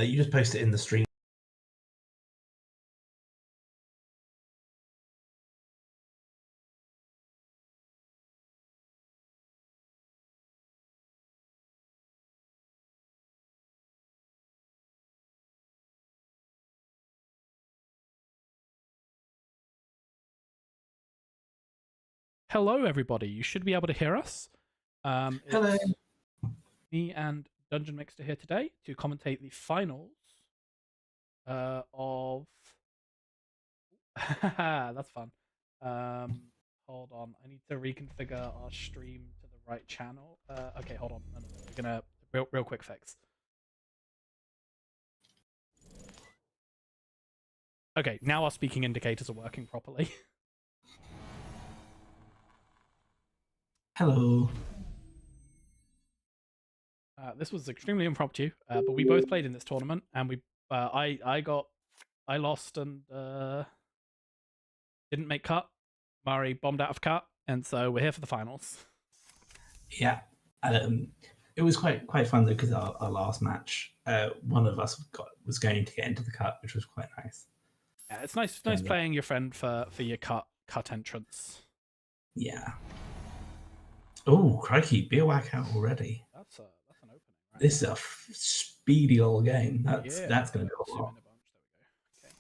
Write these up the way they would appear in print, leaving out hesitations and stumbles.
You just post it in the stream. Hello, everybody. You should be able to hear us. Hello. It's me and Dungeon Mixer here today to commentate the finals of. That's fun. Hold on. I need to reconfigure our stream to the right channel. Okay, hold on. No. We're gonna real quick fix. Okay, now our speaking indicators are working properly. Hello. This was extremely impromptu, but we both played in this tournament, and we I lost and didn't make cut. Murray bombed out of cut, and so we're here for the finals. Yeah, it was quite fun though because our last match, one of us was going to get into the cut, which was quite nice. Yeah, it's nice playing your friend for your cut entrance. Yeah. Oh, crikey, Beerwhack out already. That's an opening. Right? This is a speedy old game. That's going to go a lot. Okay.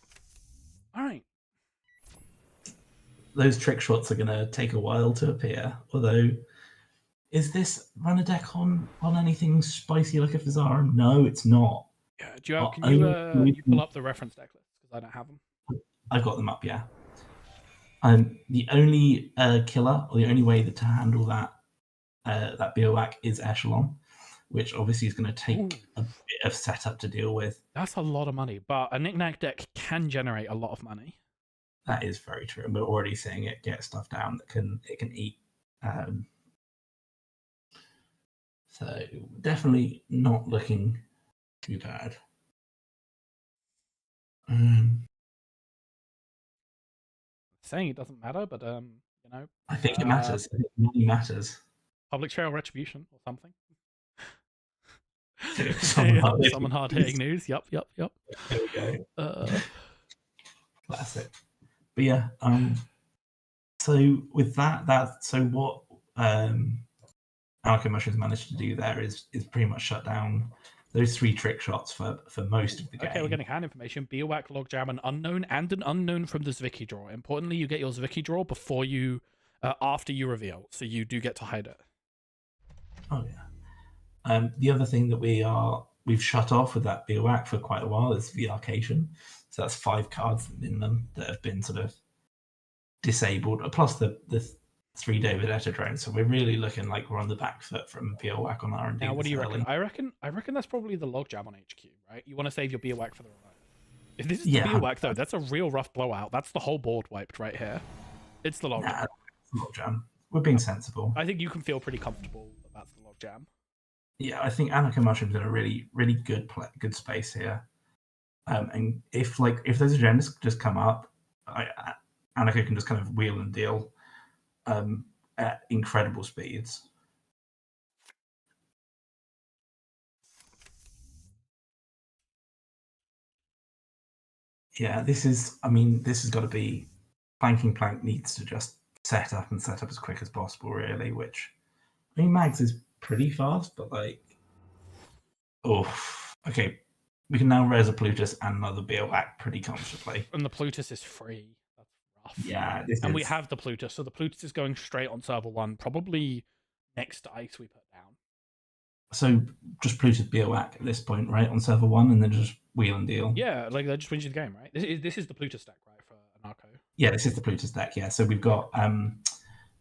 All right. Those trick shots are going to take a while to appear. Although, is this run a deck on anything spicy like a Fizzarum? No, it's not. Yeah. Can you pull up the reference deck list because I don't have them. I've got them up. Yeah. The only killer or the only way to handle that Beerwhack is Echelon, which obviously is going to take a bit of setup to deal with. That's a lot of money, but a knick-knack deck can generate a lot of money. That is very true, and we're already seeing it get stuff down that it can eat. So definitely not looking too bad. Saying it doesn't matter, but you know, I think it matters. I think it really matters. Public trail retribution or something. Someone hard hitting news. Yep. There we go. Classic. But yeah, so with that, so what Alchemy Mushrooms managed to do there is pretty much shut down those 3 trick shots for most of the game. Okay, we're getting hand information. Beerwhack, Logjam, an unknown from the Zwicky draw. Importantly, you get your Zwicky draw before you, after you reveal, so you do get to hide it. Oh yeah. The other thing that we've shut off with that Beerwhack for quite a while is the Arcation. So that's 5 cards in them that have been sort of disabled, plus the 3 David Etta drones. So we're really looking like we're on the back foot from Beerwhack on R&D. Now, what do you reckon? I reckon that's probably the Logjam on HQ, right? You want to save your Beerwhack for the remote. If this is the Beerwhack, though, that's a real rough blowout. That's the whole board wiped right here. It's the Logjam. Nah, it's the Logjam. We're being sensible. I think you can feel pretty comfortable that that's the Logjam. Yeah, I think Anarcha Mushroom's in a really, really good space here. And if those agendas just come up, Anarcha can just kind of wheel and deal at incredible speeds. Yeah, this has got to be Plank needs to just set up as quick as possible, really, which I mean Mags is pretty fast, but okay. We can now res a Plutus and another Beerwhack pretty comfortably. And the Plutus is free. That's rough. Yeah, we have the Plutus, so the Plutus is going straight on server 1, probably next to Ice we put down. So just Plutus Beerwhack at this point, right, on server 1, and then just wheel and deal. Yeah, like that just wins you the game, right? This is the Plutus deck, right, for Anarcho? Yeah, this is the Plutus deck, yeah. So we've got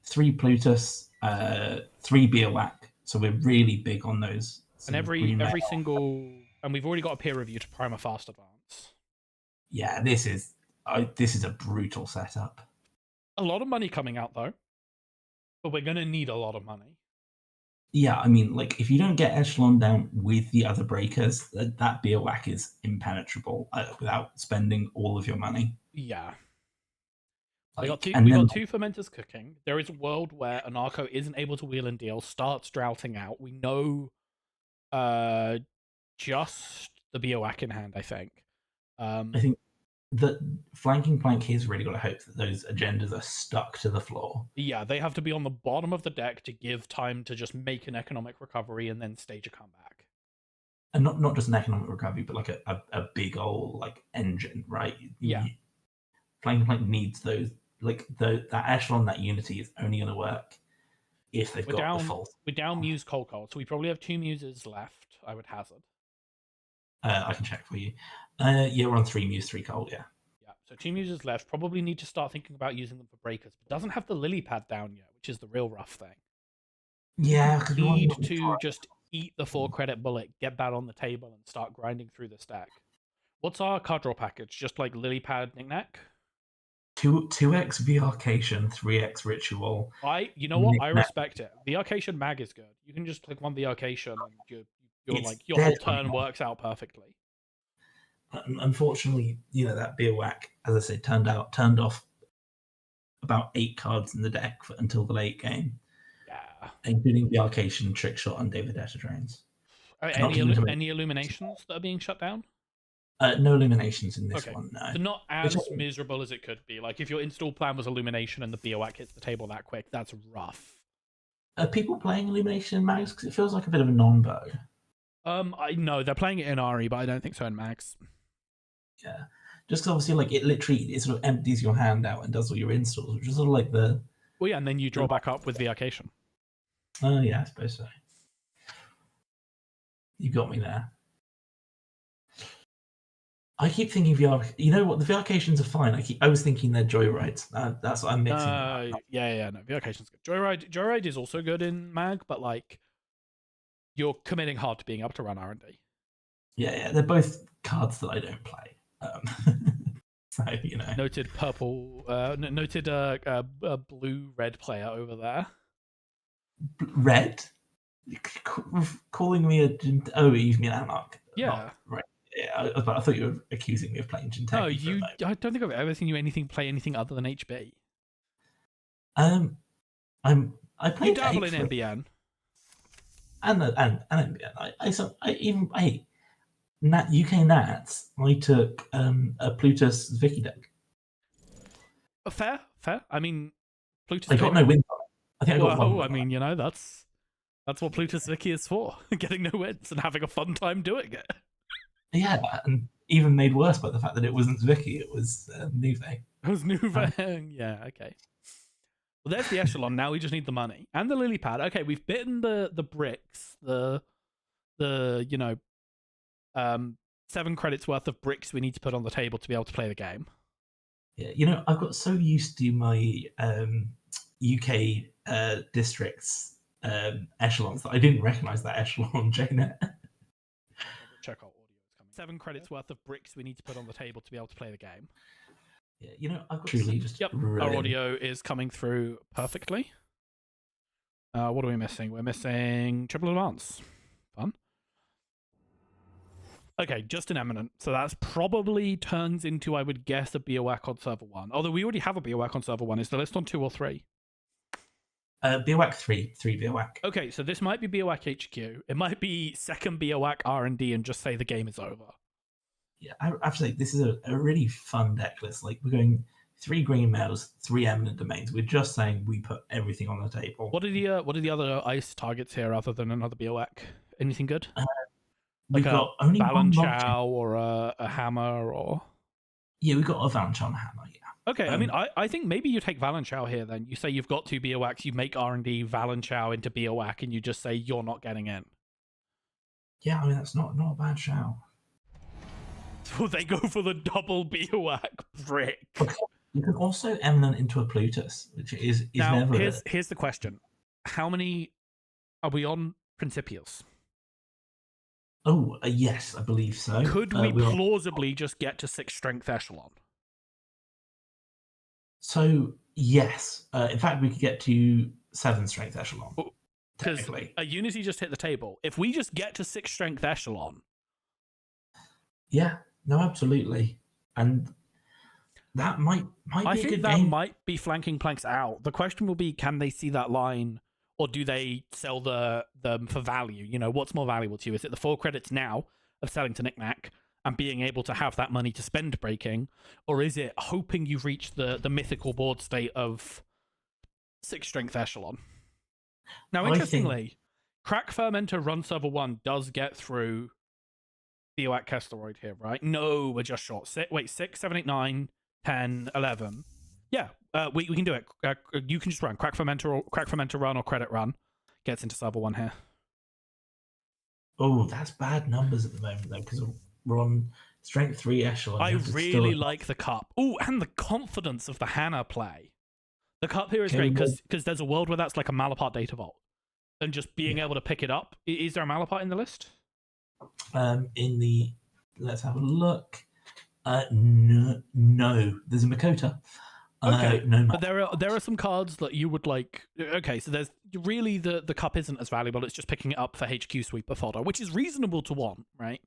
3 Plutus, 3 Beerwhack, so we're really big on those. And every single... And we've already got a peer review to prime a fast advance. Yeah, this is a brutal setup. A lot of money coming out, though. But we're going to need a lot of money. Yeah, I mean, like, if you don't get Echelon down with the other breakers, that Beerwhack is impenetrable without spending all of your money. Yeah. We got 2 Fermenters cooking. There is a world where Anarcho isn't able to wheel and deal, starts droughting out. We know just the Biowack in hand, I think. I think that flanking plank here's really got to hope that those agendas are stuck to the floor. Yeah, they have to be on the bottom of the deck to give time to just make an economic recovery and then stage a comeback. And not just an economic recovery, but like a big old like engine, right? Yeah. Flanking plank needs those, like that echelon, that unity is only going to work if they've got the full. We're down Muse Cold, so we probably have 2 Muses left, I would hazard. I can check for you. Yeah, we're on 3 Muse, 3 Cold, yeah. Yeah, so 2 Muses left. Probably need to start thinking about using them for breakers, but doesn't have the lily pad down yet, which is the real rough thing. Yeah, because we need to just eat the 4-credit bullet, get that on the table, and start grinding through the stack. What's our card draw package? Just like lily pad knickknack? 2x Varcation, 3x Ritual. You know what? I respect it. Varcation mag is good. You can just click one Varcation and your whole turn works out perfectly. Unfortunately, that Biowack, as I said, turned off about 8 cards in the deck until the late game. Yeah. Including Varcation, Trickshot, and David Drains. Any illuminations that are being shut down? No illuminations in this one, no. So not as miserable as it could be. Like, if your install plan was illumination and the Biowack hits the table that quick, that's rough. Are people playing illumination in Mags? Because it feels like a bit of a non-bow. I know they're playing it in RE, but I don't think so in Mags. Yeah. Just because obviously, like, it sort of empties your hand out and does all your installs, which is sort of like the... Well, yeah, and then you draw back up with Varcation. Oh, yeah, I suppose so. You got me there. I keep thinking VR. You know what? The Varcations are fine. I was thinking they're Joyrides. That's what I'm mixing. No, Varcation's good. Joyride is also good in Mag, but like you're committing hard to being able to run R&D. Yeah, they're both cards that I don't play. So Noted purple. Noted blue-red player over there. Red? Calling me a... Oh, you mean Anarch? Yeah. Right. Yeah, I thought you were accusing me of playing Jinteki. No, I don't think I've ever seen you play anything other than HB. I play. You dabble in NBN. And NBN. UK Nats. I took a Plutus Vicky deck. Fair. I mean, Plutus. I got no wins on it. I think I got one. I mean, that's what Plutus Vicky is for: getting no wins and having a fun time doing it. Yeah, and even made worse by the fact that it wasn't Vicky, it was Nuve. It was Nuve. Yeah, okay. Well, there's the echelon. Now we just need the money and the lily pad. Okay, we've bitten the bricks, the 7 credits worth of bricks we need to put on the table to be able to play the game. Yeah, I've got so used to my UK districts echelons that I didn't recognise that echelon on JNet. Check out audio is coming. 7 credits worth of bricks we need to put on the table to be able to play the game. Yeah, I've got truly just. Yep, our audio is coming through perfectly. What are we missing? We're missing triple advance. Fun. Okay, just an eminent. So that's probably turns into, I would guess, a Biowack on server 1. Although we already have a Biowack on server 1. Is the list on 2 or 3? Biowack 3 Biowack. Okay, so this might be Biowack HQ. It might be second Biowack R&D and just say the game is over. Yeah, I have to say, this is a really fun deck list. Like, we're going 3 green metals, 3 eminent domains. We're just saying we put everything on the table. What are the other ice targets here other than another Biowack? Anything good? We've got only Valenchow or a hammer or... Yeah, we've got a Valenchow hammer, yeah. Okay, I mean, I think maybe you take Valenchow here then. You say you've got 2 Biowacks, you make R&D Valenchow into Biowack, and you just say you're not getting in. Yeah, I mean, that's not a bad shout. So they go for the double Biowack brick. You can also eminent into a Plutus, which is now, never... Here's the question. How many... Are we on Principials? Oh, yes, I believe so. Could we plausibly just get to 6 strength echelon? So, yes. In fact, we could get to 7 strength echelon. Because a Unity just hit the table. If we just get to 6 strength echelon... Yeah, no, absolutely. And that might be a good game. I think that might be flanking planks out. The question will be, can they see that line... Or do they sell them for value? What's more valuable to you? Is it the 4 credits now of selling to Knick-Knack and being able to have that money to spend breaking, or is it hoping you've reached the mythical board state of 6 strength echelon? Now, interestingly, Crack Fermenter Run Server 1 does get through Bioac Kesteroid here, right? No, we're just short. 6, 7, 8, 9, 10, 11. Yeah, we can do it. You can just run Crack Fermenter Run or Credit Run. Gets into Server 1 here. Oh, that's bad numbers at the moment, though, because we're on strength 3 echelon. I really like the cup. Oh, and the confidence of the Hannah play. The cup here is great because there's a world where that's like a Malapart Data Vault. And just being able to pick it up. Is there a Malapart in the list? Let's have a look. No, there's a Makota. Okay, no, but there are some cards that you would like. Okay, so there's really the cup isn't as valuable. It's just picking it up for HQ sweeper fodder, which is reasonable to want, right?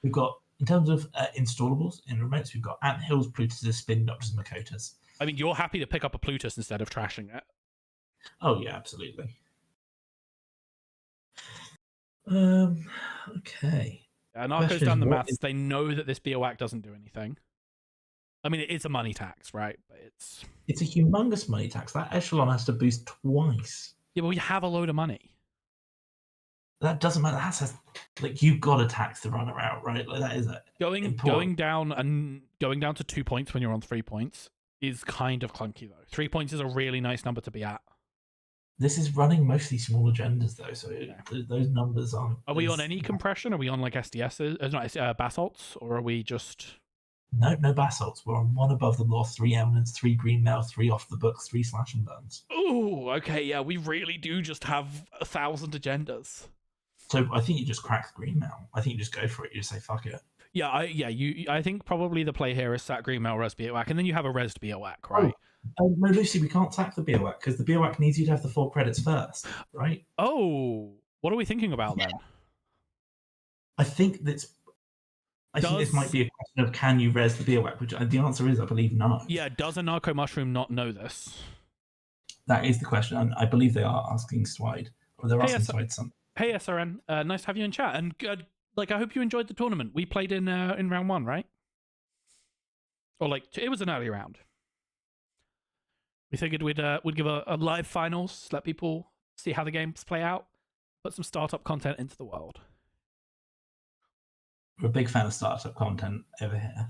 We've got, in terms of installables in remotes, we've got Anthills, Plutuses, Spin Doctors, Makotas. I mean, you're happy to pick up a Plutus instead of trashing it. Oh yeah, absolutely. Okay. Narco's done the maths. They know that this BOAC doesn't do anything. I mean, it's a money tax, right? But it's a humongous money tax. That echelon has to boost twice. Yeah, but we have a load of money. That doesn't matter. That's like you've got to tax the runner out, right? Like that is going down to 2 points when you're on 3 points is kind of clunky though. 3 points is a really nice number to be at. This is running mostly small agendas though, so those numbers aren't. Are we on any compression? Are we on like SDSs, basalts, or are we just? No basalts. We're on 1 above the law, 3 eminence, 3 green mail, 3 off the books, 3 slash and burns. Oh, okay, yeah, we really do just have 1,000 agendas. So I think you just crack the green mail. I think you just go for it. You just say fuck it. Yeah, I think probably the play here is sat green mail, res BOAC, and then you have a res BOAC, right? No, Lucy, we can't sack the BOAC because the BOAC needs you to have the 4 credits first, right? Oh, what are we thinking about then? I think this might be a question of can you res the BOAC, which the answer is, I believe, no. Yeah, does a Narco Mushroom not know this? That is the question, and I believe they are asking Stwyde, or they're asking Stwyde something. Hey, SRN, nice to have you in chat, and I hope you enjoyed the tournament. We played in round 1, right? Or it was an early round. We figured we'd give a live finals, let people see how the games play out, put some startup content into the world. We're a big fan of startup content over here.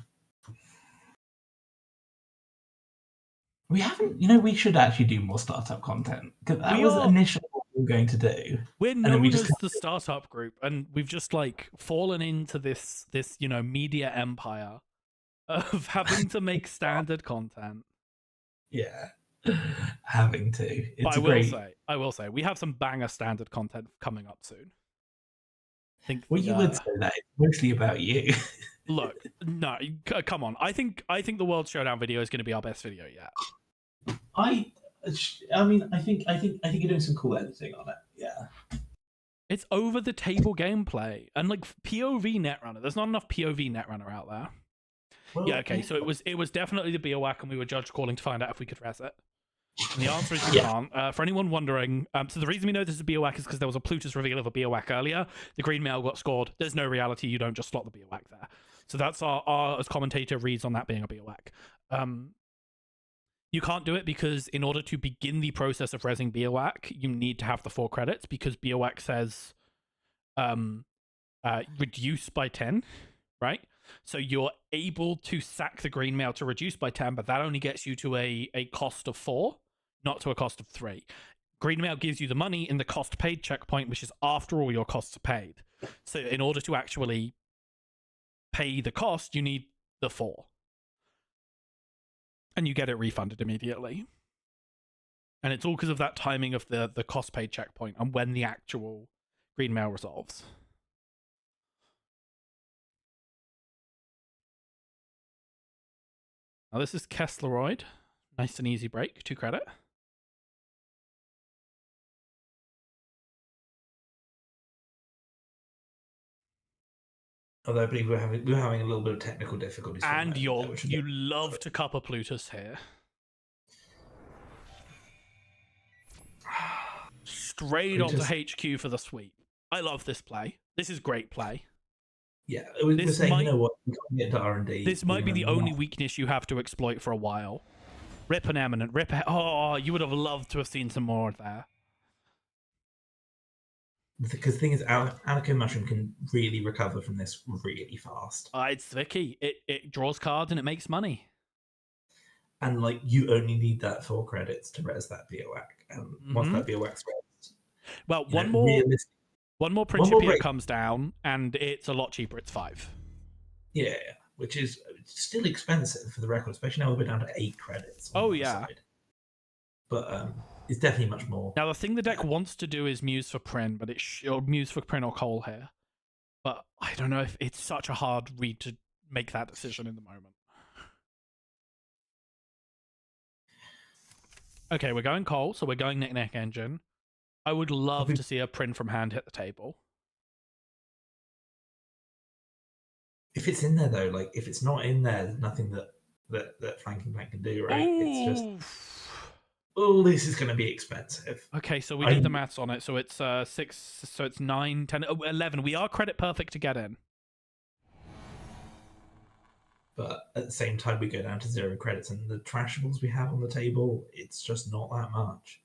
We haven't, we should actually do more startup content because that was initially what we were going to do. We're known as the startup group, and we've just fallen into this media empire of having to make standard content. Yeah. Having to. But I will say, we have some banger standard content coming up soon. You would say that it's mostly about you. Look, no, come on. I think the World Showdown video is going to be our best video yet. I think you're doing some cool editing on it. Yeah. It's over the table gameplay and POV Netrunner. There's not enough POV Netrunner out there. Well, yeah, okay. So it was definitely the BOAC, and we were judge calling to find out if we could res it. And the answer is we can't. For anyone wondering, so the reason we know this is a BOAC is because there was a Plutus reveal of a BOAC earlier. The green mail got scored. There's no reality. You don't just slot the BOAC there. So that's our as commentator reads on that being a BOAC. You can't do it because in order to begin the process of resing BOAC, you need to have the 4 credits because BOAC says reduce by 10, right? So you're able to sack the green mail to reduce by 10, but that only gets you to a cost of 4, not to a cost of 3. Green mail gives you the money in the cost paid checkpoint, which is after all your costs are paid. So in order to actually pay the cost, you need the 4. And you get it refunded immediately. And it's all because of that timing of the cost paid checkpoint and when the actual green mail resolves. Now this is Kesteroid. Nice and easy break, 2 credit. Although I believe we're having a little bit of technical difficulties. And you love to cup a Plutus here. Straight onto HQ for the sweep. I love this play. This is great play. Yeah, we're saying, you know what, we can't get into R&D. This might be the only weakness you have to exploit for a while. Rip an Eminent, rip a... Oh, you would have loved to have seen some more there. Because the thing is, Alico Mushroom can really recover from this really fast. It's tricky. It draws cards and it makes money. And like, you only need that 4 credits to res that Biowac. And once that Biowac's resed, well, one more Principia comes down, and it's a lot cheaper. It's 5. Yeah, which is still expensive for the record, especially now we're down to 8 credits. Oh yeah, side. But it's definitely much more. Now the thing the deck wants to do is Muse for Prin, but or Muse for Prin or Cole here. But I don't know if it's such a hard read to make that decision in the moment. Okay, we're going Cole, so we're going Knick-Knack Engine. I would love to see a Prin from hand hit the table. If it's in there though, like if it's not in there, there's nothing that Flanking Plank can do, right? Ooh. It's just, oh, this is going to be expensive. Okay, so we did the maths on it. So it's 6, so it's 9, 10, 11. We are credit perfect to get in. But at the same time, we go down to 0 credits, and the trashables we have on the table, it's just not that much.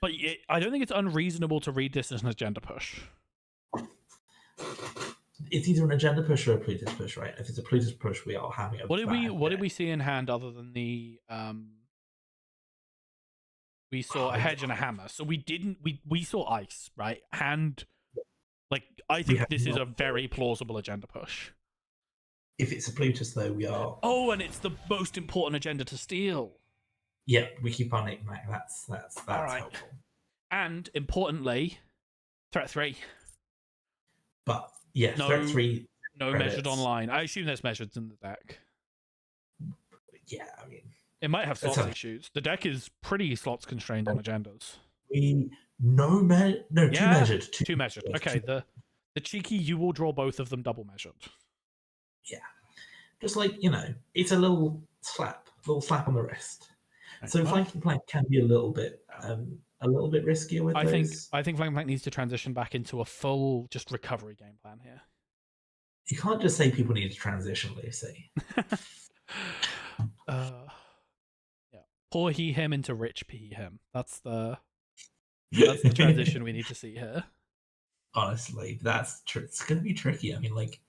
But I don't think it's unreasonable to read this as an agenda push. It's either an agenda push or a Plutus push, right? If it's a Plutus push, we are having a. What did we see in hand other than the we saw a hedge and a hammer. So we saw ice, right? Hand, like, I think this is a very plausible agenda push. If it's a Plutus, though, we are. Oh, and it's the most important agenda to steal. Yeah, we keep on it, Mac. That's right. helpful. And importantly, threat 3. But yeah, threat 3. No credits. Measured online. I assume there's measured in the deck. Yeah, I mean, it might have slots issues. The deck is pretty slots constrained on agendas. Two measured. Two measured. Okay, the cheeky, you will draw both of them double measured. Yeah, just like, it's a little slap on the wrist. So Flanking Plank can be a little bit riskier with those. I think Flanking Plank needs to transition back into a full just recovery game plan here. You can't just say people need to transition, Lucy. Yeah. Poor he him into rich he him. That's the transition we need to see here. Honestly, it's going to be tricky. I mean, like,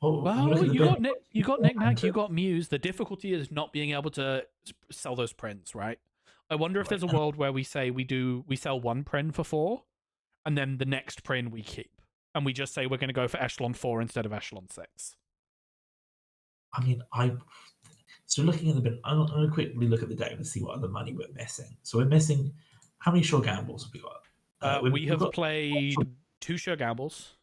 you got Knick-Knack, you got Muse. The difficulty is not being able to sell those prints, right? I wonder if there's a world where we say we sell 1 print for 4, and then the next print we keep, and we just say we're going to go for echelon 4 instead of echelon 6. I mean, so looking at the bin, I'm going to quickly look at the deck and see what other money we're missing. So we're missing, how many sure gambles have we got? We have played 2 sure gambles.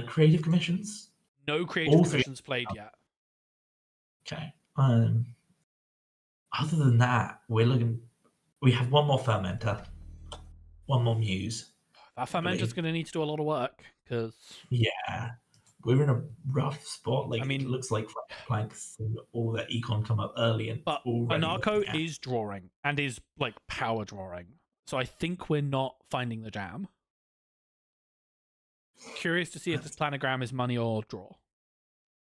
Creative commissions? No creative commissions played yet. Okay. Other than that, we have 1 more fermenter, 1 more muse. That fermenter's going to need to do a lot of work, because... Yeah. We're in a rough spot. Like, it looks like Planks and all that econ come up early, and but Anarcho is drawing and is like power drawing. So I think we're not finding the jam. Curious to see if this planogram is money or draw.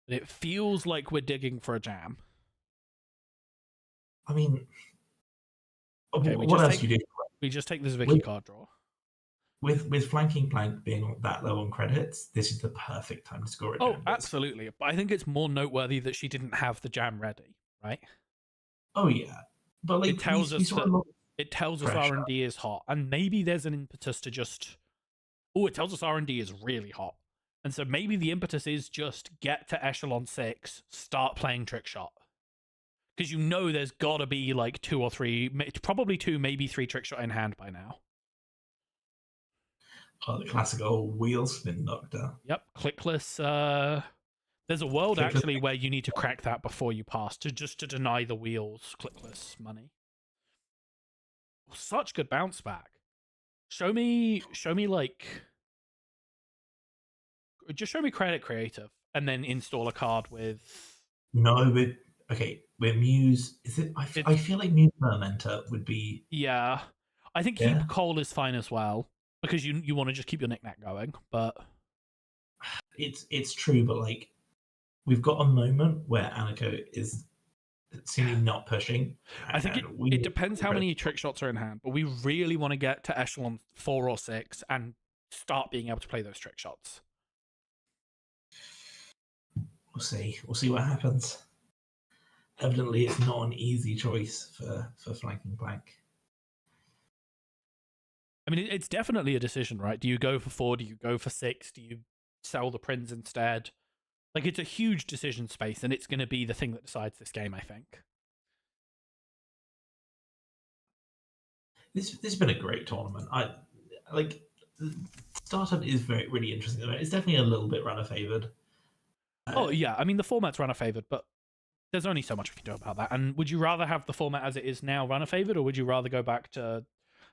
But it feels like we're digging for a jam. I mean, okay, what else do you do? We just take this Vicky card draw. With Flanking Plank being that low on credits, this is the perfect time to score it. Oh, absolutely. But I think it's more noteworthy that she didn't have the jam ready, right? Oh, yeah. But like, it tells us R&D is hot. And maybe there's an impetus to just... Oh, it tells us R&D is really hot. And so maybe the impetus is just get to echelon 6, start playing trick shot. Because there's got to be like 2 or 3, probably 2, maybe 3 trick shot in hand by now. Oh, the classic old wheel spin doctor. Yep, clickless. There's a world actually where you need to crack that before you pass to deny the wheels clickless money. Such good bounce back. Show me like, just show me credit creative and then install a card with. No, with Muse. Is it? I feel like Muse Fermenter would be. Yeah, I think keep Cole is fine as well. Because you want to just keep your Knick-Knack going, but... it's true, but like we've got a moment where Aniko is seemingly not pushing. I think it depends how many trick shots are in hand, but we really want to get to echelon 4 or 6 and start being able to play those trick shots. We'll see. We'll see what happens. Evidently, it's not an easy choice for flanking plank. I mean, it's definitely a decision, right? Do you go for 4? Do you go for 6? Do you sell the Prince instead? Like, it's a huge decision space, and it's going to be the thing that decides this game, I think. This has been a great tournament. I like startup is really interesting. It's definitely a little bit runner favored. Oh yeah, I mean the format's runner favored, but there's only so much we can do about that. And would you rather have the format as it is now runner favored, or would you rather go back to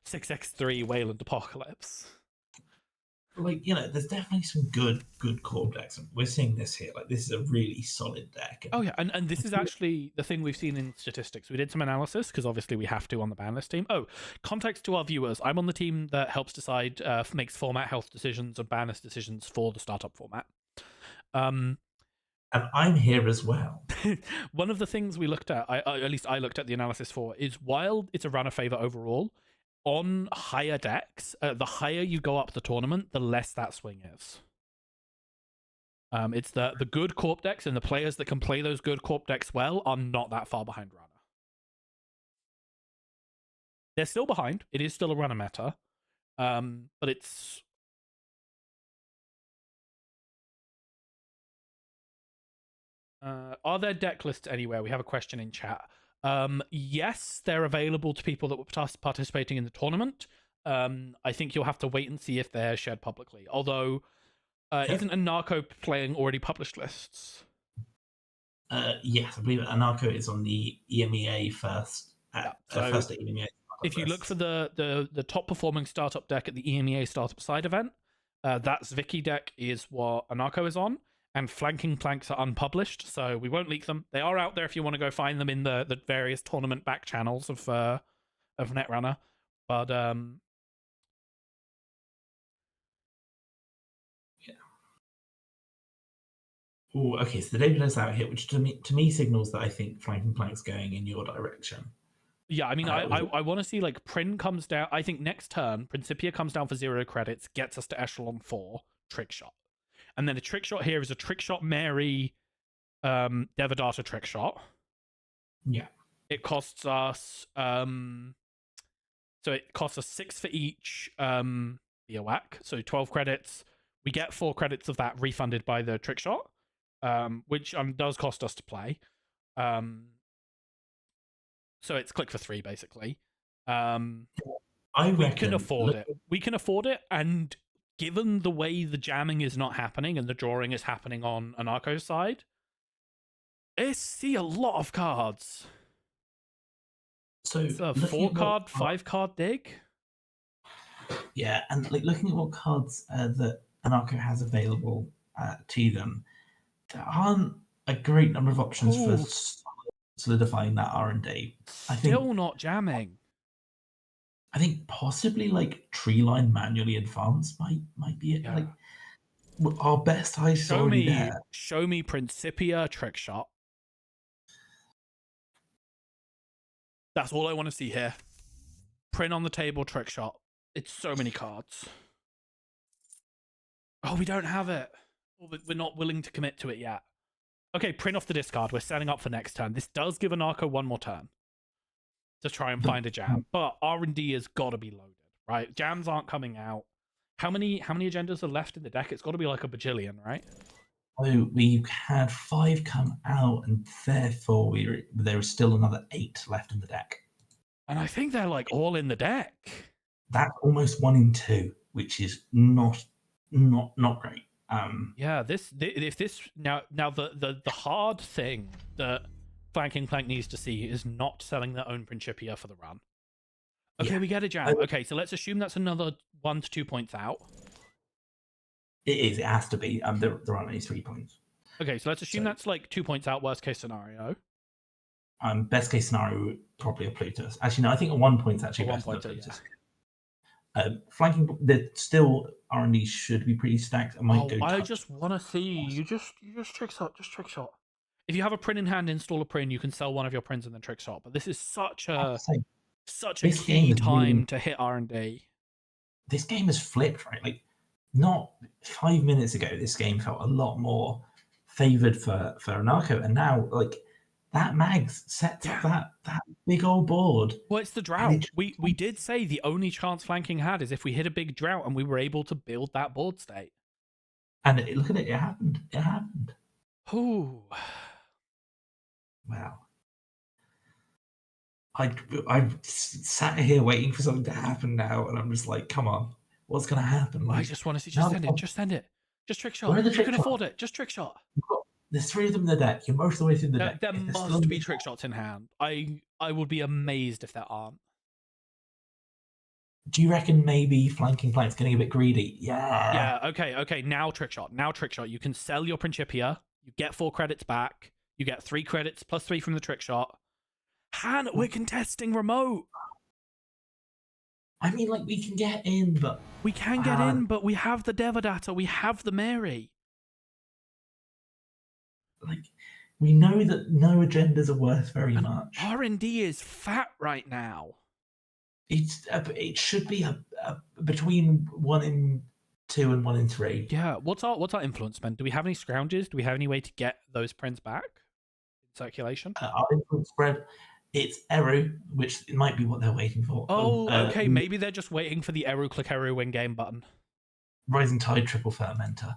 6x3 Wayland Apocalypse? Like, you know, there's definitely some good core decks. We're seeing this here. Like, this is a really solid deck. Oh yeah, and this is actually the thing we've seen in statistics. We did some analysis because obviously we have to on the ban list team. Oh, context to our viewers: I'm on the team that helps decide, makes format health decisions and ban list decisions for the startup format. And I'm here as well. One of the things we looked at, at least I looked at the analysis for, is while it's a runner favor overall, on higher decks, the higher you go up the tournament, the less that swing is. It's the good corp decks and the players that can play those good corp decks well are not that far behind runner. They're still behind. It is still a runner meta, but it's... are there deck lists anywhere? We have a question in chat. Yes, they're available to people that were participating in the tournament. I think you'll have to wait and see if they're shared publicly. Although, isn't Anarcho playing already published lists? Yes, I believe Anarcho is on the EMEA first. First at EMEA. If you look for the top performing startup deck at the EMEA startup side event, that's Vicky deck is what Anarcho is on. And flanking planks are unpublished, so we won't leak them. They are out there if you want to go find them in the various tournament back channels of Netrunner. But yeah. Oh, okay. So the data is out here, which to me signals that I think flanking plank's going in your direction. Yeah, I mean, I want to see like Prin comes down. I think next turn Principia comes down for 0 credits, gets us to echelon 4 trick shot. And then the trick shot here is a trick shot Mary Devadatta trick shot. Yeah. It costs us so it costs us 6 for each whack, so 12 credits. We get 4 credits of that refunded by the trick shot, which does cost us to play. So it's click for 3 basically. We can afford it. We can afford it, and given the way the jamming is not happening and the drawing is happening on Anarcho's side, I see a lot of cards. So it's a 4-card, 5-card dig. Yeah, and like looking at what cards that Anarcho has available to them, there aren't a great number of options for solidifying that R&D. Still not jamming. I think possibly like Treeline manually advanced might be it. Yeah. Like our best ice already there. Show me Principia trick shot. That's all I want to see here. Print on the table trick shot. It's so many cards. Oh, we don't have it. We're not willing to commit to it yet. Okay, print off the discard. We're setting up for next turn. This does give Anarcho one more turn to try and find a jam, but R&D has got to be loaded, right? Jams aren't coming out. How many agendas are left in the deck? It's got to be like a bajillion, right? Oh, we've had 5 come out, and therefore there is still another 8 left in the deck. And I think they're like all in the deck. That's almost 1 in 2, which is not great. Yeah, if this now the hard thing that Flanking Plank needs to see is not selling their own Principia for the run. Okay, we get a jam. Okay, so let's assume that's another 1 to 2 points out. It is. It has to be. There aren't any 3 points. Okay, so let's assume that's like 2 points out. Worst case scenario. Best case scenario, probably a Plutus. Actually, no. I think a 1 point's actually 1 point. Yeah. Flanking, still R&D should be pretty stacked. I might go I touch. just want to see you just trick shot, just trick shot. If you have a print in hand, install a print. You can sell one of your prints and then trick shot. But this is such a This key game is time really, to hit R&D. this game has flipped, right? Like, not 5 minutes ago, this game felt a lot more favored for Anarcho, and now like that Mags sets up that big old board. Well, it's the drought. We did say the only chance flanking had is if we hit a big drought and we were able to build that board state. And look at it, it happened. It happened. Ooh. Wow. I've sat here waiting for something to happen now, and I'm just like, come on, what's gonna happen? Like, I just want to see. Just send it. Just send it. Just trick shot. Where are the You trick can shots? afford it. Just trick shot. There's 3 of them in the deck. You're most of the way through the deck. There must be trick shots in hand. I would be amazed if there aren't. Do you reckon maybe flanking plank's getting a bit greedy? Yeah. Yeah. Okay. Now trick shot. You can sell your Principia. You get 4 credits back. You get 3 credits plus 3 from the trick shot. Han, we're contesting remote. I mean, like, we can get in, but we can get in, but we have the Devadatta. We have the Mary. Like, we know that no agendas are worth very much. R&D is fat right now. It should be between 1 in 2 and 1 in 3. Yeah. What's our influence spend? Do we have any scrounges? Do we have any way to get those prints back in circulation? Our influence spread, it's Eru, which might be what they're waiting for. Okay. Maybe they're just waiting for the Eru click Eru win game button. Rising Tide triple fermenter.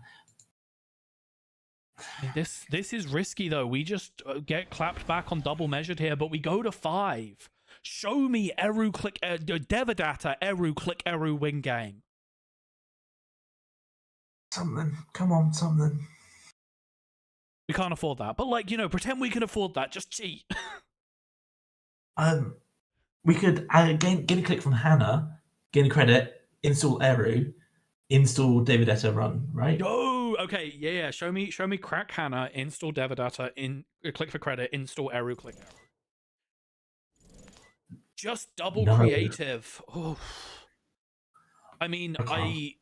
I mean, this is risky though. We just get clapped back on double measured here, but we go to 5. Show me Eru click Devadatta Eru click Eru win game. Something. Come on, something. We can't afford that, but like, pretend we can afford that. Just cheat. We could get a click from Hannah, gain a credit, install Eru, install Devadatta run, right? Oh, okay, yeah. Show me crack Hannah, install Devadatta, click for credit, install Eru, click Eru. Just double creative. Oh. I mean, the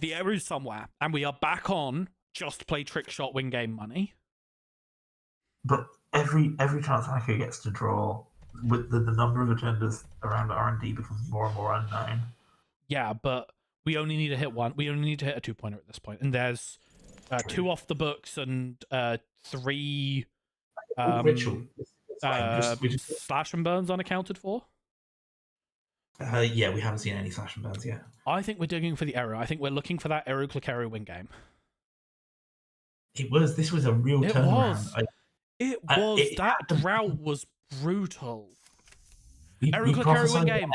Eru's somewhere, and we are back on just play trick shot win game money. But every chance Anarcho gets to draw, with the number of agendas around R&D becomes more and more unknown. Yeah, but we only need to hit 1. We only need to hit a 2-pointer at this point, and there's 2 off the books and 3 ritual. Slash and burns unaccounted for. Yeah, we haven't seen any slash and burns yet. I think we're digging for the Eru. I think we're looking for that Eru click Eru win game. This was a real turnaround. That drought was brutal. Eru click Eru win game.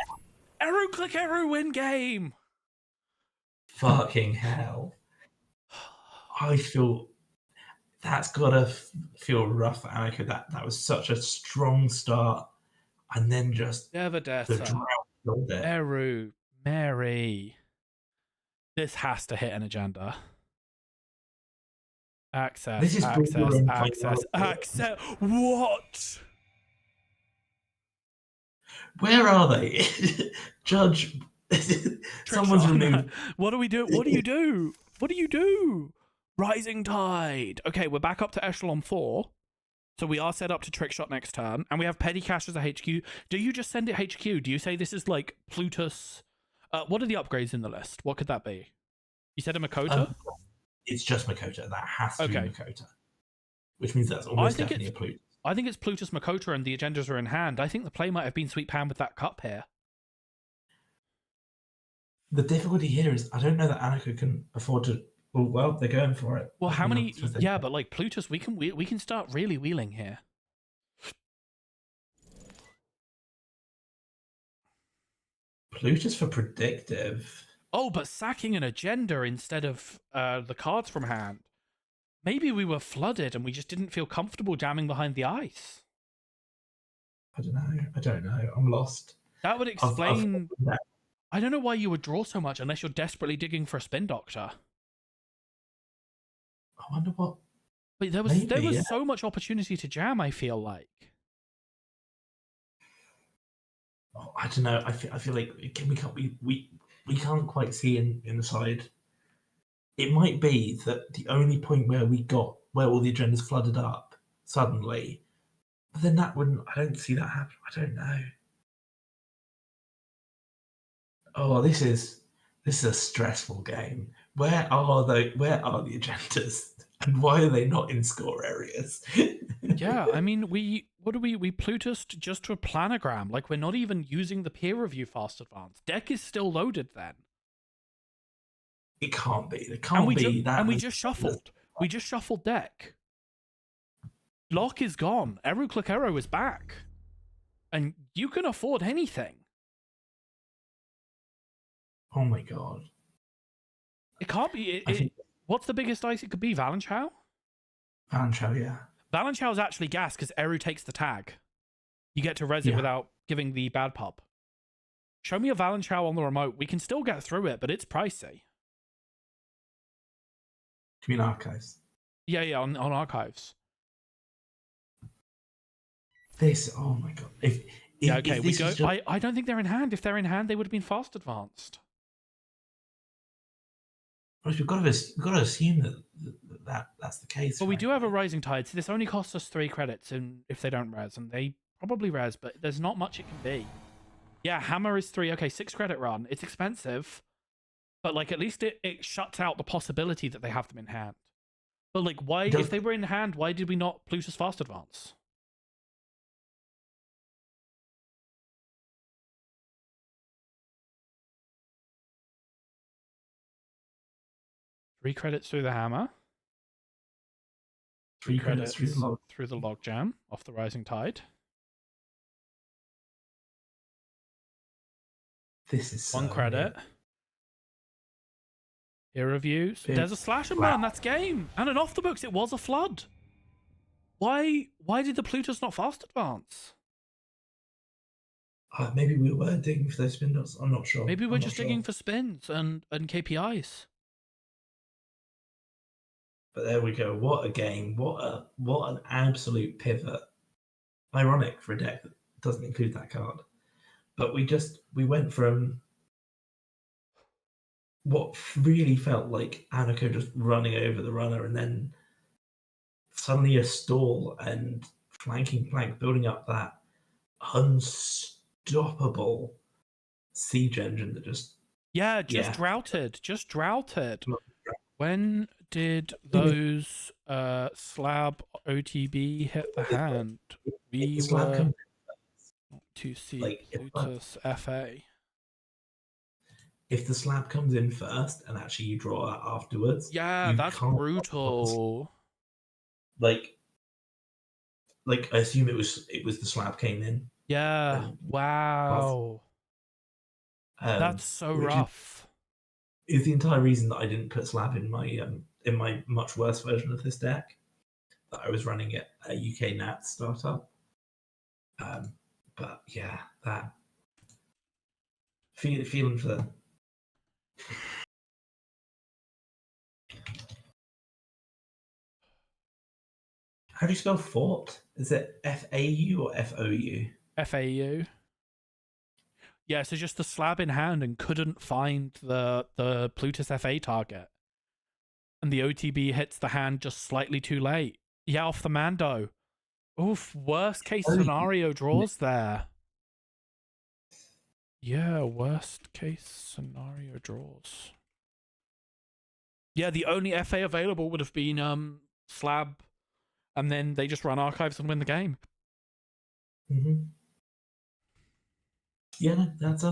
Eru click Eru win game. Fucking hell. I feel that's gotta feel rough for Anarcho. That was such a strong start, and then just Devadatta, the drought killed it. Eru, Mary. This has to hit an agenda. Access. This is access. What? Where are they? Judge. Someone's removed. What do we do? What do you do? What do you do? Rising Tide. Okay, we're back up to Echelon 4. So we are set up to trick shot next turn. And we have Petty Cash as a HQ. Do you just send it HQ? Do you say this is like Plutus? What are the upgrades in the list? What could that be? You said a Makota? It's just Makota. That has to be Makota. Which means that's almost definitely a Plutus. I think it's Plutus Makota and the agendas are in hand. I think the play might have been Sweet Pan with that cup here. The difficulty here is I don't know that Anarcho can afford to. Well, they're going for it. Well, how many? Yeah, but like Plutus, we can start really wheeling here. Plutus for predictive. Oh, but sacking an agenda instead of the cards from hand. Maybe we were flooded and we just didn't feel comfortable jamming behind the ice. I don't know. I'm lost. That would explain. I don't know why you would draw so much unless you're desperately digging for a spin doctor. I wonder what. But there was so much opportunity to jam. I feel like. I don't know. I feel like we can't quite see in the side. It might be that the only point where where all the agendas flooded up suddenly, but then that wouldn't. I don't see that happen. I don't know. Oh, this is a stressful game. Where are the agendas? And why are they not in score areas? Yeah, I mean, we Plutused just to a planogram. Like, we're not even using the peer review fast advance. Deck is still loaded then. It can't be. It can't be that. And we just shuffled. We just shuffled deck. Lock is gone. Eru Clickero is back. And you can afford anything. Oh my god. It can't be. What's the biggest dice it could be? Valenchow? Valenchow, yeah. Valenchow's actually gas because Eru takes the tag. You get to res it without giving the bad pub. Show me a Valenchow on the remote. We can still get through it, but it's pricey. Do you mean archives? Yeah, on archives. Oh my god. I don't think they're in hand. If they're in hand, they would have been fast advanced. We've got to assume that's the case. But we do have a rising tide, so this only costs us 3 credits if they don't res, and they probably res, but there's not much it can be. Yeah, hammer is 3. Okay, 6 credit run. It's expensive, but like at least it shuts out the possibility that they have them in hand. But like, why, if they were in hand, why did we not Plutus fast advance? Three credits through the hammer. 3 credits through the logjam off the rising tide. This is 1 credit. Peer reviews. There's a slash and burn. That's game. And an off the books. It was a flood. Why did the Plutus not fast advance? Maybe we were digging for those spin dots. I'm not sure. Maybe we're just digging for spins and KPIs. But there we go. What a game. What an absolute pivot. Ironic for a deck that doesn't include that card. But we went from what really felt like Aniko just running over the runner, and then suddenly a stall and flanking plank, building up that unstoppable siege engine that just droughted. When did those slab OTB hit the hand? We were to see Plutus FA. If the slab comes in first and actually you draw that afterwards, that's brutal. Like I assume it was the slab came in. Yeah. Wow. That's so rough. Is the entire reason that I didn't put slab in my much worse version of this deck that I was running at a UK Nat startup. But yeah, that feeling for that. How do you spell fort? Is it FAU or FOU? FAU. Yeah, so just the slab in hand and couldn't find the Plutus FA target. And the OTB hits the hand just slightly too late. Yeah, off the Mando. Oof, worst case scenario draws there. Yeah, worst case scenario draws. Yeah, the only FA available would have been slab, and then they just run archives and win the game. Mm-hmm. Yeah, that's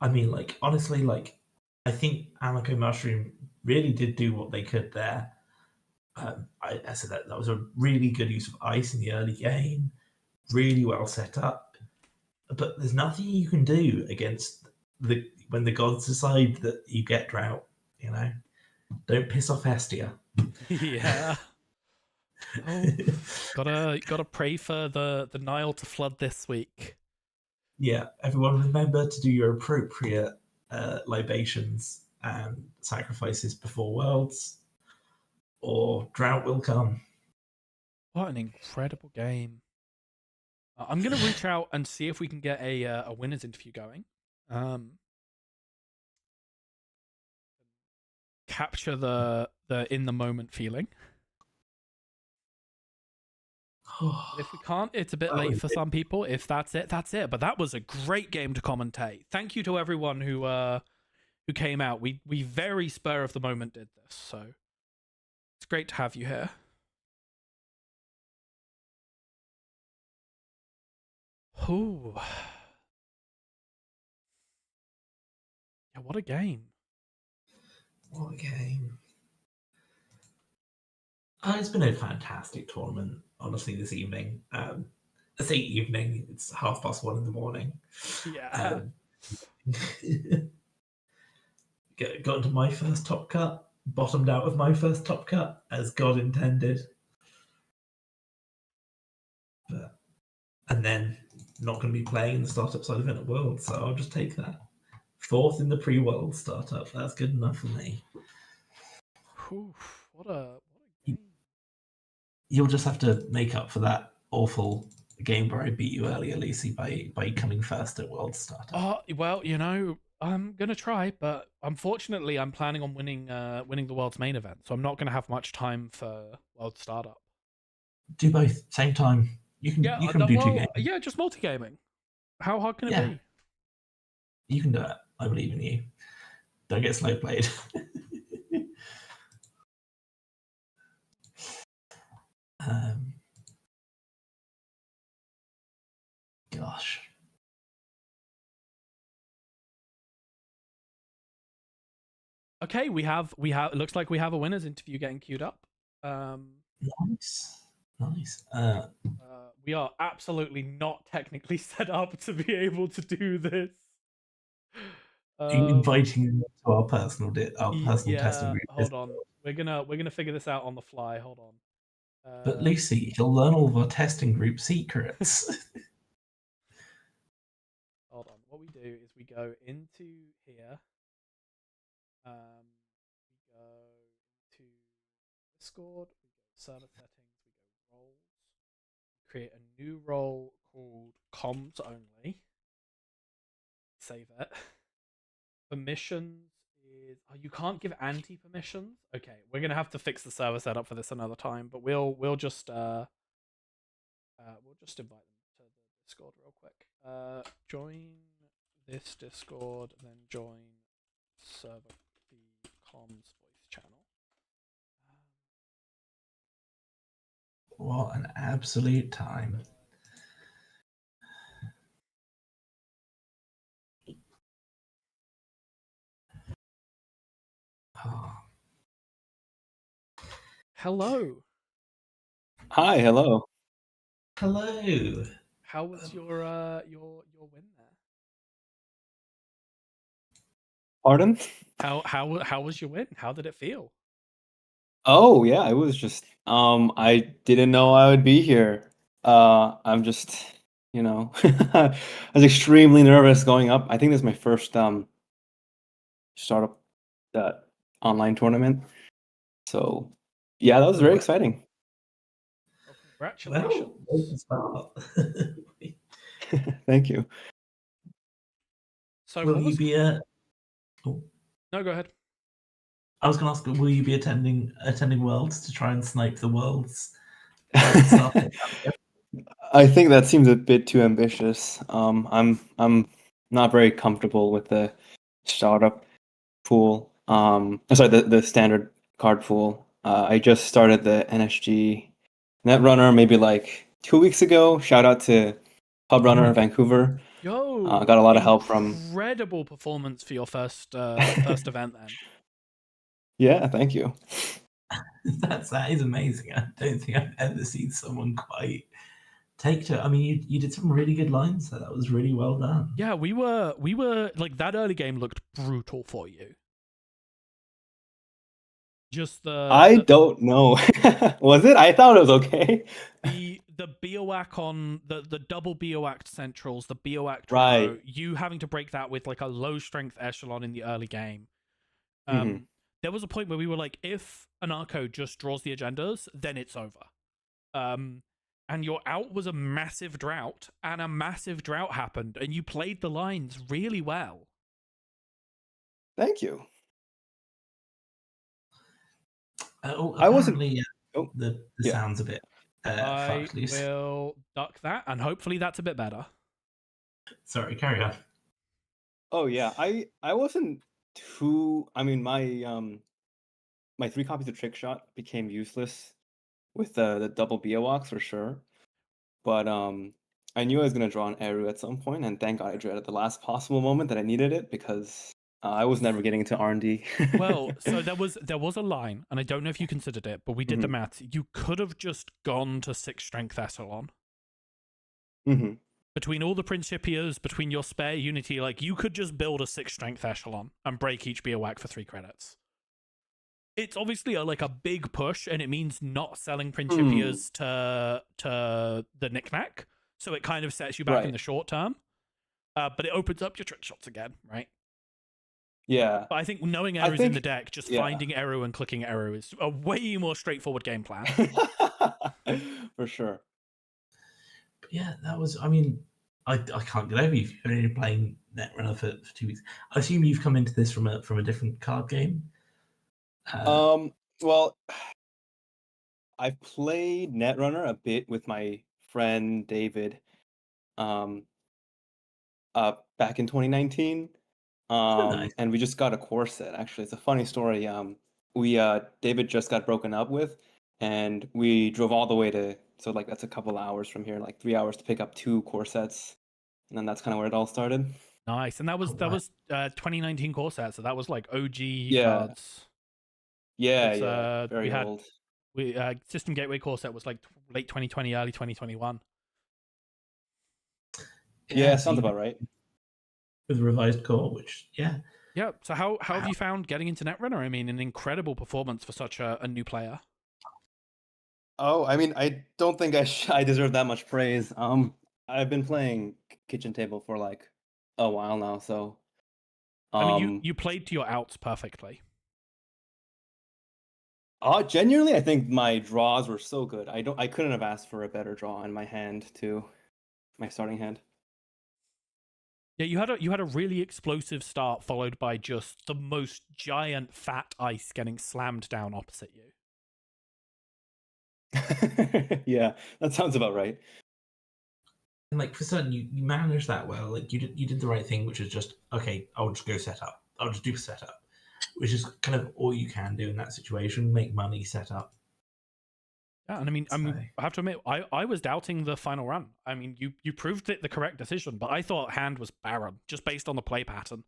I mean, like, honestly, like, I think Aniko Mushroom really did do what they could there. I said that was a really good use of ice in the early game, really well set up. But there's nothing you can do against when the gods decide that you get drought. You know, don't piss off Hestia. Yeah. Oh, gotta pray for the Nile to flood this week. Yeah, everyone remember to do your appropriate libations and sacrifices before Worlds, or drought will come. What an incredible game. I'm gonna reach out and see if we can get a winners interview going. Capture the in the moment feeling. But if we can't, it's a bit late for some people. If that's it, that's it. But that was a great game to commentate. Thank you to everyone who came out. We very spur of the moment did this, so it's great to have you here. Ooh. Yeah, what a game. What a game. It's been a fantastic tournament, honestly, this evening. I say evening, it's 1:30 in the morning. Yeah. Got into my first top cut, bottomed out of my first top cut, as God intended. And then not going to be playing in the startup side event at World, so I'll just take that. 4th in the pre-World startup. That's good enough for me. What a game. You'll just have to make up for that awful game where I beat you earlier, Lucy, by coming first at World startup. Oh, well, you know, I'm gonna try, but unfortunately, I'm planning on winning the world's main event, so I'm not gonna have much time for World Startup. Do both same time. You can do 2 games. Yeah, just multi-gaming. How hard can it be? You can do it. I believe in you. Don't get slow played. Gosh. Okay, we have it looks like we have a winners interview getting queued up. Nice. We are absolutely not technically set up to be able to do this. Are you inviting them to our personal testing group? Hold on. We're gonna figure this out on the fly. Hold on. But Lucy, you'll learn all of our testing group secrets. Hold on. What we do is we go into here. We go to Discord. We go server settings. We go roles. Create a new role called comms only. Save it. Permissions is you can't give anti permissions. Okay, we're gonna have to fix the server setup for this another time, but we'll just invite them to the Discord real quick. Join this Discord, then join server the comms voice channel. What an absolute time. Oh. Hello. Hi, hello. Hello. How was your win there? Pardon? How was your win? How did it feel? Oh yeah, it was just I didn't know I would be here. I'm just, I was extremely nervous going up. I think this is my first startup that online tournament. So yeah, that was very exciting. Well, congratulations. Well, Thank you. So will you be No, go ahead. I was going to ask, will you be attending Worlds to try and snipe the Worlds? I think that seems a bit too ambitious. I'm not very comfortable with the startup pool. Sorry, the standard card pool. I just started the NSG Netrunner maybe like 2 weeks ago. Shout out to Hub Runner Vancouver. Yo, got a lot of help from incredible performance for your first event then. Yeah, thank you. That is amazing. I don't think I've ever seen someone quite take to it. I mean, you did some really good lines there. That was really well done. Yeah, we were like that early game looked brutal for you. Just I don't know. Was it? I thought it was okay. The Bioac on the double Bioact centrals, the Bioact right. row, you having to break that with like a low strength echelon in the early game. There was a point where we were like, if an Arco just draws the agendas, then it's over. and your out was a massive drought, and a massive drought happened, and you played the lines really well. Thank you. I wasn't. The yeah. sound's a bit. I fucked loose. will duck that, and hopefully that's a bit better. Sorry, carry on. Oh yeah, I wasn't too. I mean, my 3 copies of Trick Shot became useless with the double Biowaks for sure. But I knew I was gonna draw an Eru at some point, and thank God I drew it at the last possible moment that I needed it, because I was never getting into R&D. Well, so there was a line, and I don't know if you considered it, but we did the math. You could have just gone to 6 strength echelon. Between all the Principias, between your spare Unity, like, you could just build a 6 strength echelon and break each Biowak for 3 credits. It's obviously a big push, and it means not selling Principias to the knickknack, so it kind of sets you back in the short term. But it opens up your trick shots again, right? Yeah. But I think knowing Eru's in the deck, just finding Eru and clicking Eru is a way more straightforward game plan. For sure. But yeah, that was. I mean, I can't get over you. You've only been playing Netrunner for 2 weeks. I assume you've come into this from a different card game. Well, I've played Netrunner a bit with my friend David, back in 2019. Nice. And we just got a core set. Actually, it's a funny story. David just got broken up with, and we drove all the way to, so like that's a couple hours from here, like 3 hours to pick up 2 core sets, and then that's kind of where it all started. Nice, and that was 2019 core set, so that was like OG cards. Yeah, very old. System Gateway core set was like late 2020, early 2021. Yeah, sounds about right. With revised core, which yeah. So how have you found getting into Netrunner? I mean, an incredible performance for such a new player. Oh, I mean, I don't think I deserve that much praise. I've been playing Kitchen Table for like a while now, so. I mean, you played to your outs perfectly. Genuinely, I think my draws were so good. I couldn't have asked for a better draw in my hand too, my starting hand. Yeah, you had a really explosive start, followed by just the most giant fat ice getting slammed down opposite you. Yeah, that sounds about right. And like for certain, you managed that well. Like you did the right thing, which is just okay. I'll just go set up. I'll just do setup, which is kind of all you can do in that situation. Make money, set up. Yeah, and I mean, I have to admit, I was doubting the final run. I mean, you proved it the correct decision, but I thought hand was barren just based on the play pattern.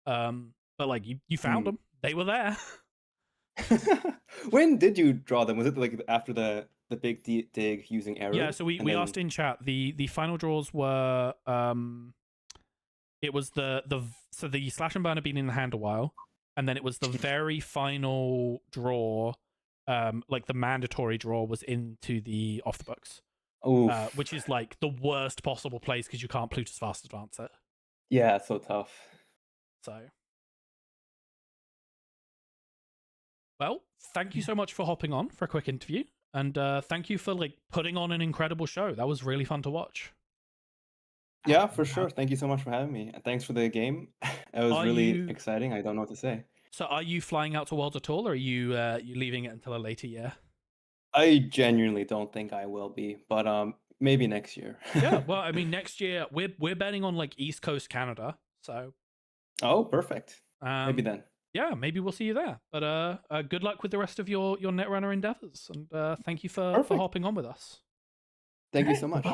But like you found them; they were there. When did you draw them? Was it like after the big dig using Eru? Yeah, so we asked in chat. The final draws were it was the Slash and Burn had been in the hand a while, and then it was the very final draw. Like the mandatory draw was into the off the books, which is like the worst possible place because you can't Plutus fast advance it. Yeah, it's so tough. So, well, thank you so much for hopping on for a quick interview, and thank you for like putting on an incredible show. That was really fun to watch. Yeah, for sure. Thank you so much for having me, and thanks for the game. It was really exciting. I don't know what to say. So are you flying out to Worlds at all, or are you leaving it until a later year? I genuinely don't think I will be, but maybe next year. Yeah, well, I mean, next year we're betting on like East Coast Canada, so. Oh, perfect. Maybe then. Yeah, maybe we'll see you there. But good luck with the rest of your Netrunner endeavors, and thank you for hopping on with us. Thank you so much.